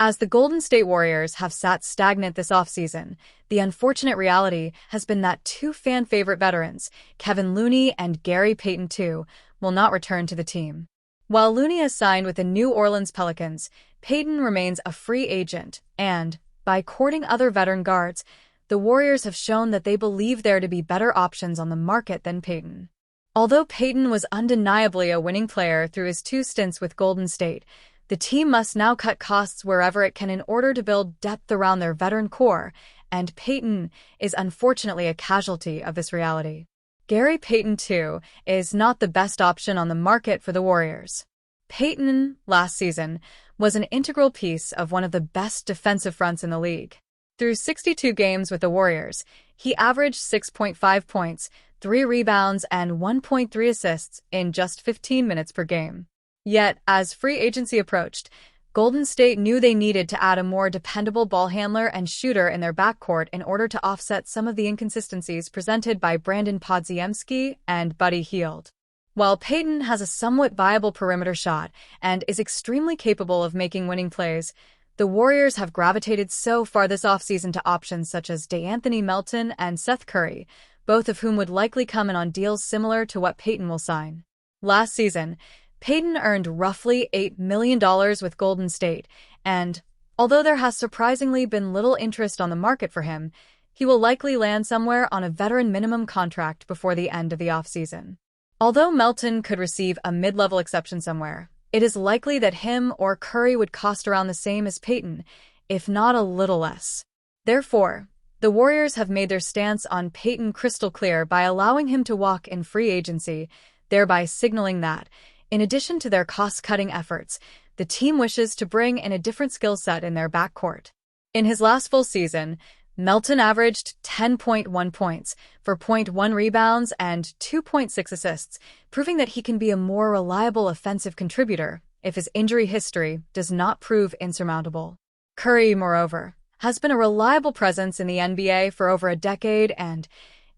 As the Golden State Warriors have sat stagnant this offseason, the unfortunate reality has been that two fan-favorite veterans, Kevin Looney and Gary Payton II, will not return to the team. While Looney is signed with the New Orleans Pelicans, Payton remains a free agent, and, by courting other veteran guards, the Warriors have shown that they believe there to be better options on the market than Payton. Although Payton was undeniably a winning player through his two stints with Golden State, the team must now cut costs wherever it can in order to build depth around their veteran core, and Payton is unfortunately a casualty of this reality. Gary Payton II is not the best option on the market for the Warriors. Payton, last season, was an integral piece of one of the best defensive fronts in the league. Through 62 games with the Warriors, he averaged 6.5 points, 3 rebounds, and 1.3 assists in just 15 minutes per game. Yet, as free agency approached, Golden State knew they needed to add a more dependable ball handler and shooter in their backcourt in order to offset some of the inconsistencies presented by Brandon Podziemski and Buddy Hield. While Payton has a somewhat viable perimeter shot and is extremely capable of making winning plays, the Warriors have gravitated so far this offseason to options such as DeAnthony Melton and Seth Curry, both of whom would likely come in on deals similar to what Payton will sign. Last season, Payton earned roughly $8 million with Golden State, and, although there has surprisingly been little interest on the market for him, he will likely land somewhere on a veteran minimum contract before the end of the offseason. Although Melton could receive a mid-level exception somewhere, it is likely that him or Curry would cost around the same as Payton, if not a little less. Therefore, the Warriors have made their stance on Payton crystal clear by allowing him to walk in free agency, thereby signaling that, in addition to their cost-cutting efforts, the team wishes to bring in a different skill set in their backcourt. In his last full season, Melton averaged 10.1 points, 4.1 rebounds, and 2.6 assists, proving that he can be a more reliable offensive contributor if his injury history does not prove insurmountable. Curry, moreover, has been a reliable presence in the NBA for over a decade and,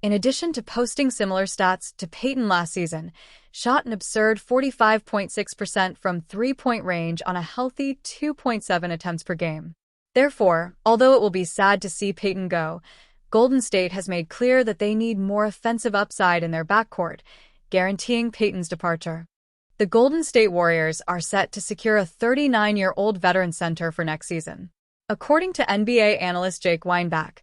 in addition to posting similar stats to Payton last season, shot an absurd 45.6% from three-point range on a healthy 2.7 attempts per game. Therefore, although it will be sad to see Payton go, Golden State has made clear that they need more offensive upside in their backcourt, guaranteeing Payton's departure. The Golden State Warriors are set to secure a 39-year-old veteran center for next season. According to NBA analyst Jake Weinbach,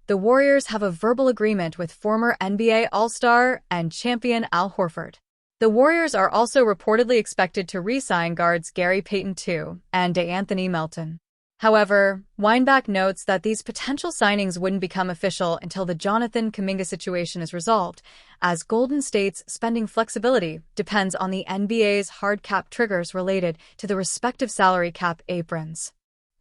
the Warriors have a verbal agreement with former NBA All-Star and champion Al Horford. The Warriors are also reportedly expected to re-sign guards Gary Payton II and DeAnthony Melton. However, Weinbach notes that these potential signings wouldn't become official until the Jonathan Kuminga situation is resolved, as Golden State's spending flexibility depends on the NBA's hard cap triggers related to the respective salary cap aprons.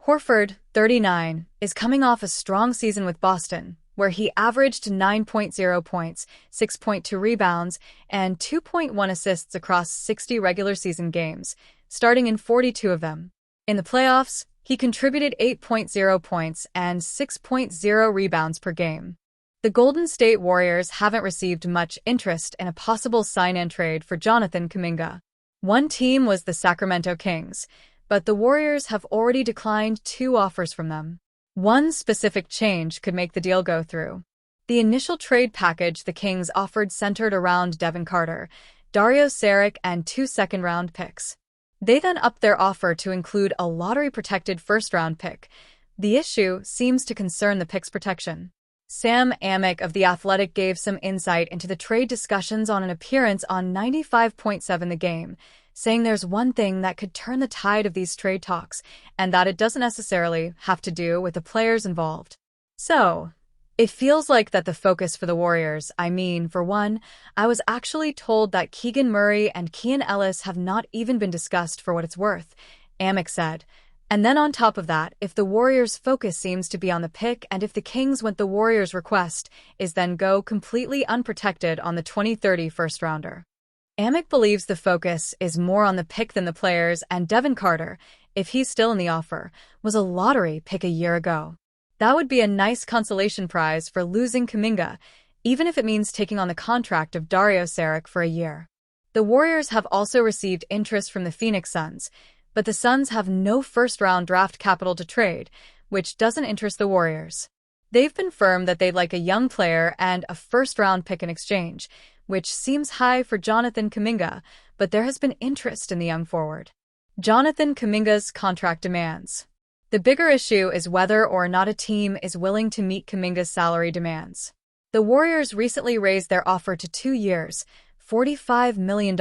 Horford, 39, is coming off a strong season with Boston, where he averaged 9.0 points, 6.2 rebounds, and 2.1 assists across 60 regular season games, starting in 42 of them. In the playoffs, he contributed 8.0 points and 6.0 rebounds per game. The Golden State Warriors haven't received much interest in a possible sign-and trade for Jonathan Kuminga. One team was the Sacramento Kings, but the Warriors have already declined 2 offers from them. One specific change could make the deal go through. The initial trade package the Kings offered centered around Devin Carter, Dario Saric, and 2 second-round picks. They then upped their offer to include a lottery-protected first-round pick. The issue seems to concern the pick's protection. Sam Amick of The Athletic gave some insight into the trade discussions on an appearance on 95.7 The Game, saying there's one thing that could turn the tide of these trade talks, and that it doesn't necessarily have to do with the players involved. So, it feels like that the focus for the Warriors, for one, I was actually told that Keegan Murray and Keon Ellis have not even been discussed for what it's worth, Amick said. And then on top of that, if the Warriors' focus seems to be on the pick and if the Kings want the Warriors' request is then go completely unprotected on the 2030 first-rounder. Amick believes the focus is more on the pick than the players, and Devin Carter, if he's still in the offer, was a lottery pick a year ago. That would be a nice consolation prize for losing Kuminga, even if it means taking on the contract of Dario Saric for a year. The Warriors have also received interest from the Phoenix Suns, but the Suns have no first-round draft capital to trade, which doesn't interest the Warriors. They've been firm that they'd like a young player and a first-round pick in exchange, which seems high for Jonathan Kuminga, but there has been interest in the young forward. Jonathan Kuminga's contract demands. The bigger issue is whether or not a team is willing to meet Kuminga's salary demands. The Warriors recently raised their offer to 2 years, $45 million,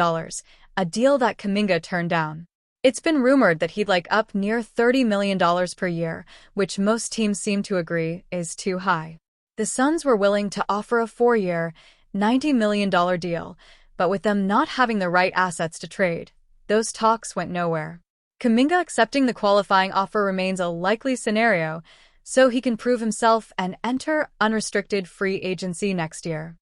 a deal that Kuminga turned down. It's been rumored that he'd like up near $30 million per year, which most teams seem to agree is too high. The Suns were willing to offer a 4-year, $90 million deal, but with them not having the right assets to trade, those talks went nowhere. Kuminga accepting the qualifying offer remains a likely scenario, so he can prove himself and enter unrestricted free agency next year.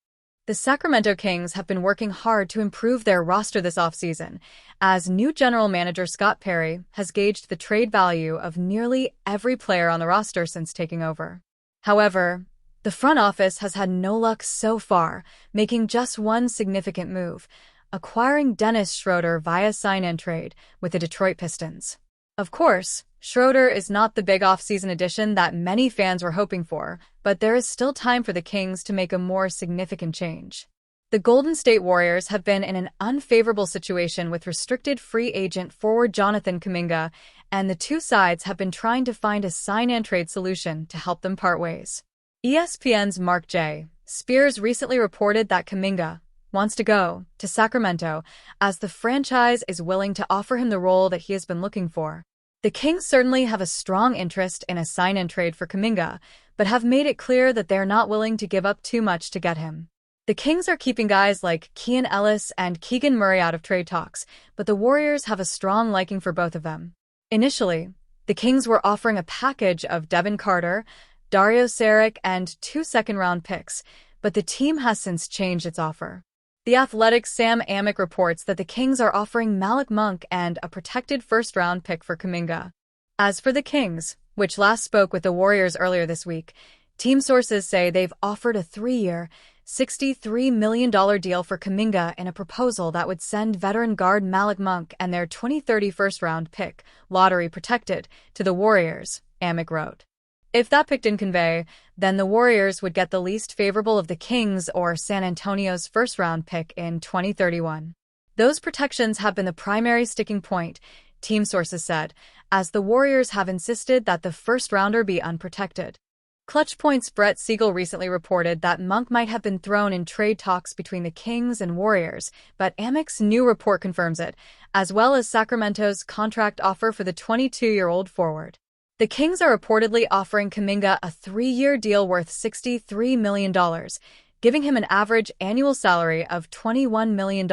The Sacramento Kings have been working hard to improve their roster this offseason, as new general manager Scott Perry has gauged the trade value of nearly every player on the roster since taking over. However, the front office has had no luck so far, making just one significant move, acquiring Dennis Schroeder via sign-and trade with the Detroit Pistons. Of course, Schroeder is not the big off-season addition that many fans were hoping for, but there is still time for the Kings to make a more significant change. The Golden State Warriors have been in an unfavorable situation with restricted free agent forward Jonathan Kuminga, and the two sides have been trying to find a sign-and-trade solution to help them part ways. ESPN's Mark J. Spears recently reported that Kuminga wants to go to Sacramento as the franchise is willing to offer him the role that he has been looking for. The Kings certainly have a strong interest in a sign-and-trade for Kuminga, but have made it clear that they're not willing to give up too much to get him. The Kings are keeping guys like Keon Ellis and Keegan Murray out of trade talks, but the Warriors have a strong liking for both of them. Initially, the Kings were offering a package of Devin Carter, Dario Saric, and 2 second-round picks, but the team has since changed its offer. The Athletic's Sam Amick reports that the Kings are offering Malik Monk and a protected first-round pick for Kuminga. As for the Kings, which last spoke with the Warriors earlier this week, team sources say they've offered a 3-year, $63 million deal for Kuminga in a proposal that would send veteran guard Malik Monk and their 2030 first-round pick, lottery protected, to the Warriors, Amick wrote. If that pick didn't convey, then the Warriors would get the least favorable of the Kings or San Antonio's first-round pick in 2031. Those protections have been the primary sticking point, team sources said, as the Warriors have insisted that the first-rounder be unprotected. ClutchPoint's Brett Siegel recently reported that Monk might have been thrown in trade talks between the Kings and Warriors, but Amick's new report confirms it, as well as Sacramento's contract offer for the 22-year-old forward. The Kings are reportedly offering Kuminga a 3-year deal worth $63 million, giving him an average annual salary of $21 million,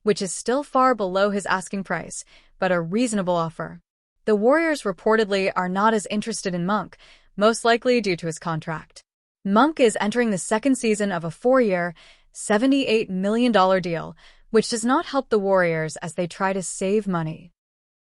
which is still far below his asking price, but a reasonable offer. The Warriors reportedly are not as interested in Monk, most likely due to his contract. Monk is entering the second season of a 4-year, $78 million deal, which does not help the Warriors as they try to save money.